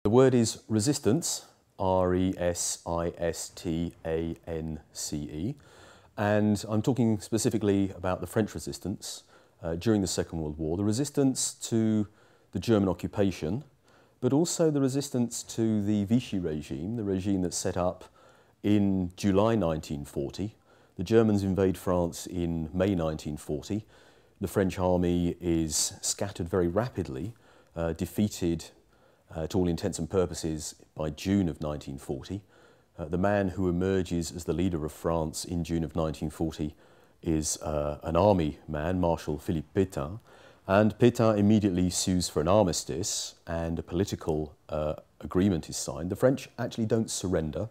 The word is resistance, R-E-S-I-S-T-A-N-C-E, and I'm talking specifically about the French resistance during the Second World War, the resistance to the German occupation, but also the resistance to the Vichy regime, the regime that's set up in July 1940. The Germans invade France in May 1940. The French army is scattered very rapidly, defeated to all intents and purposes by June of 1940. The man who emerges as the leader of France in June of 1940 is an army man, Marshal Philippe Pétain, and Pétain immediately sues for an armistice and a political agreement is signed. The French actually don't surrender.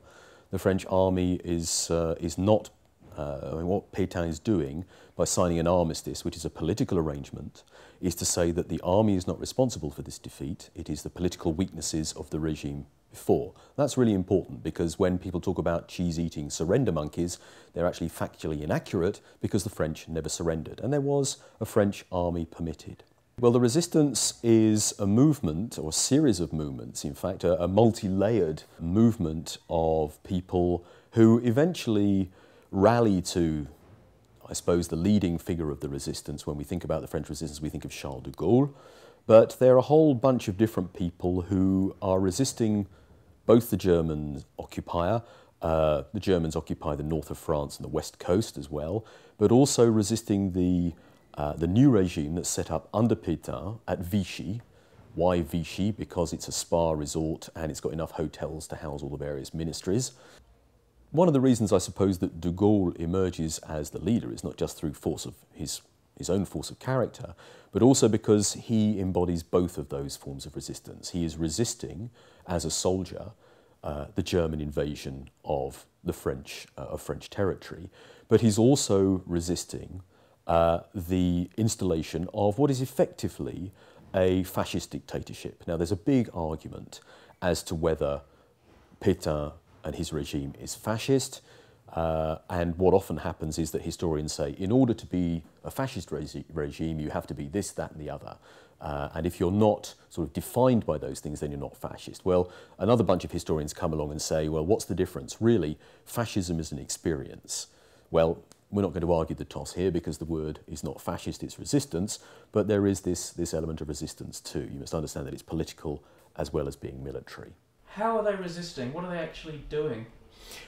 The French army is not, what Pétain is doing by signing an armistice, which is a political arrangement, is to say that the army is not responsible for this defeat. It is the political weaknesses of the regime before. That's really important because when people talk about cheese-eating surrender monkeys, they're actually factually inaccurate because the French never surrendered and there was a French army permitted. Well, the resistance is a movement, or a series of movements, in fact, a multi-layered movement of people who eventually rally to, I suppose, the leading figure of the resistance. When we think about the French resistance, we think of Charles de Gaulle. But there are a whole bunch of different people who are resisting both the German occupier. The Germans occupy the north of France and the west coast as well, but also resisting the new regime that's set up under Pétain at Vichy. Why Vichy? Because it's a spa resort and it's got enough hotels to house all the various ministries. One of the reasons, I suppose, that de Gaulle emerges as the leader is not just through force of his own force of character, but also because he embodies both of those forms of resistance. He is resisting, as a soldier, the German invasion of French territory, but he's also resisting the installation of what is effectively a fascist dictatorship. Now, there's a big argument as to whether Pétain and his regime is fascist. And what often happens is that historians say, in order to be a fascist regime, you have to be this, that, and the other. And if you're not sort of defined by those things, then you're not fascist. Well, another bunch of historians come along and say, well, what's the difference? Really, fascism is an experience. Well, we're not going to argue the toss here because the word is not fascist, it's resistance, but there is this element of resistance too. You must understand that it's political as well as being military. How are they resisting? What are they actually doing?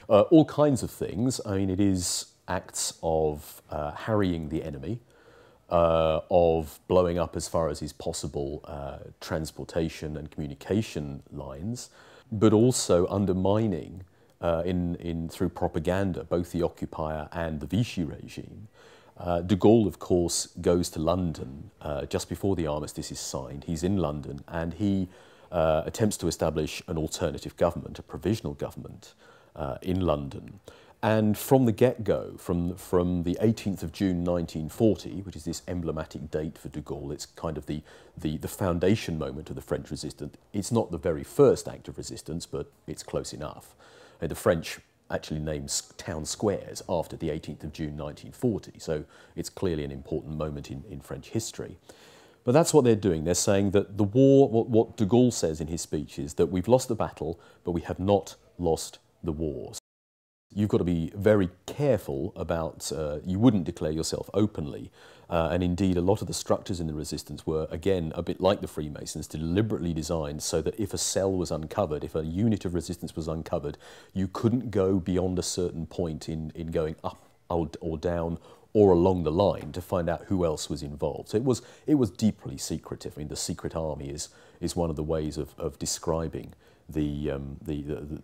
All kinds of things. I mean, it is acts of harrying the enemy, of blowing up as far as is possible transportation and communication lines, but also undermining through propaganda both the occupier and the Vichy regime. De Gaulle, of course, goes to London just before the armistice is signed. He's in London and he attempts to establish an alternative government, a provisional government, in London. And from the get-go, from the 18th of June 1940, which is this emblematic date for de Gaulle, it's kind of the foundation moment of the French resistance. It's not the very first act of resistance, but it's close enough. The French actually names town squares after the 18th of June 1940, so it's clearly an important moment in French history. But that's what they're doing. They're saying that the war, what de Gaulle says in his speech is that we've lost the battle, but we have not lost the wars. You've got to be very careful about, you wouldn't declare yourself openly, and indeed a lot of the structures in the resistance were, again, a bit like the Freemasons, deliberately designed so that if a cell was uncovered, if a unit of resistance was uncovered, you couldn't go beyond a certain point in going up or down or along the line to find out who else was involved. So it was deeply secretive. I mean, the secret army is one of the ways of describing the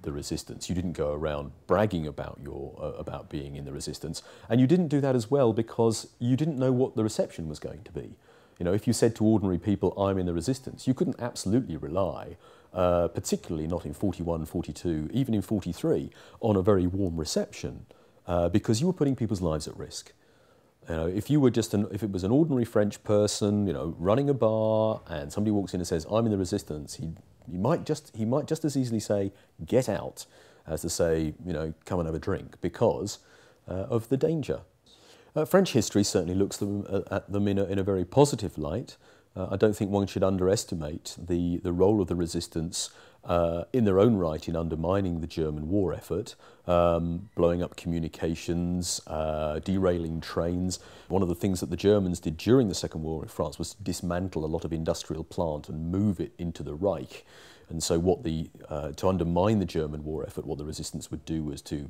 resistance. You didn't go around bragging about about being in the resistance, and you didn't do that as well because you didn't know what the reception was going to be. You know, if you said to ordinary people, "I'm in the resistance," you couldn't absolutely rely, particularly not in 41, 42, even in 43, on a very warm reception, because you were putting people's lives at risk. You know, if you were if it was an ordinary French person, you know, running a bar, and somebody walks in and says, "I'm in the resistance," he might just as easily say, "Get out," as to say, you know, "Come and have a drink," because of the danger. French history certainly looks at them in a very positive light. I don't think one should underestimate the role of the resistance in their own right in undermining the German war effort, blowing up communications, derailing trains. One of the things that the Germans did during the Second War in France was dismantle a lot of industrial plant and move it into the Reich. And so to undermine the German war effort, what the resistance would do was to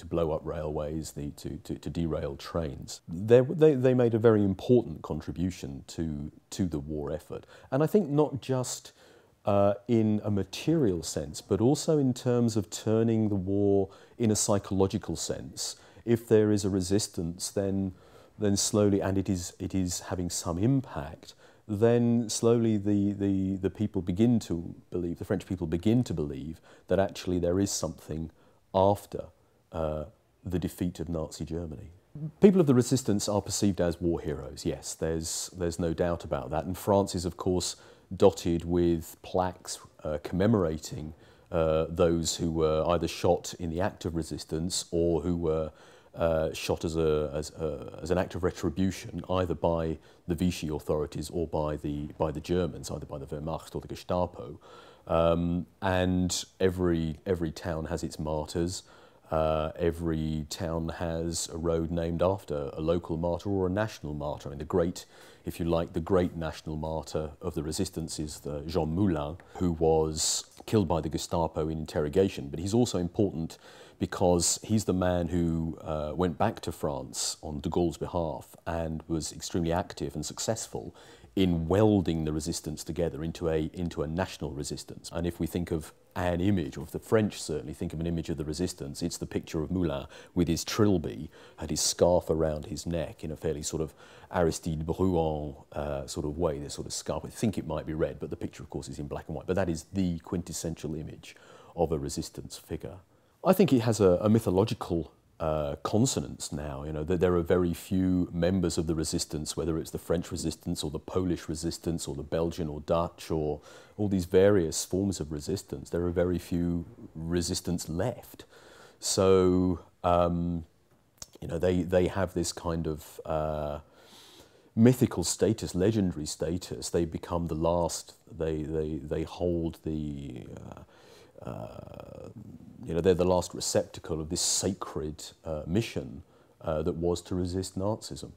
blow up railways, to derail trains. They made a very important contribution to the war effort. And I think not just in a material sense, but also in terms of turning the war in a psychological sense. If there is a resistance, then slowly, and it is having some impact, then slowly the people begin to believe, the French people begin to believe that actually there is something after the defeat of Nazi Germany. People of the resistance are perceived as war heroes, yes, there's no doubt about that. And France is, of course, dotted with plaques commemorating those who were either shot in the act of resistance or who were shot as an act of retribution, either by the Vichy authorities or by the Germans, either by the Wehrmacht or the Gestapo. And every town has its martyrs. Every town has a road named after a local martyr or a national martyr. I mean, if you like, the great national martyr of the resistance is Jean Moulin, who was killed by the Gestapo in interrogation. But he's also important because he's the man who went back to France on de Gaulle's behalf and was extremely active and successful in welding the resistance together into a national resistance. And if we think of an image, or if the French certainly think of an image of the resistance, it's the picture of Moulin with his trilby and his scarf around his neck in a fairly sort of Aristide Bruant sort of way, this sort of scarf. I think it might be red, but the picture, of course, is in black and white. But that is the quintessential image of a resistance figure. I think it has a mythological consonance now. You know, that there are very few members of the resistance, whether it's the French resistance or the Polish resistance or the Belgian or Dutch or all these various forms of resistance. There are very few resistance left. So, you know, they have this kind of mythical status, legendary status. They become the last, they hold the, you know, they're the last receptacle of this sacred mission that was to resist Nazism.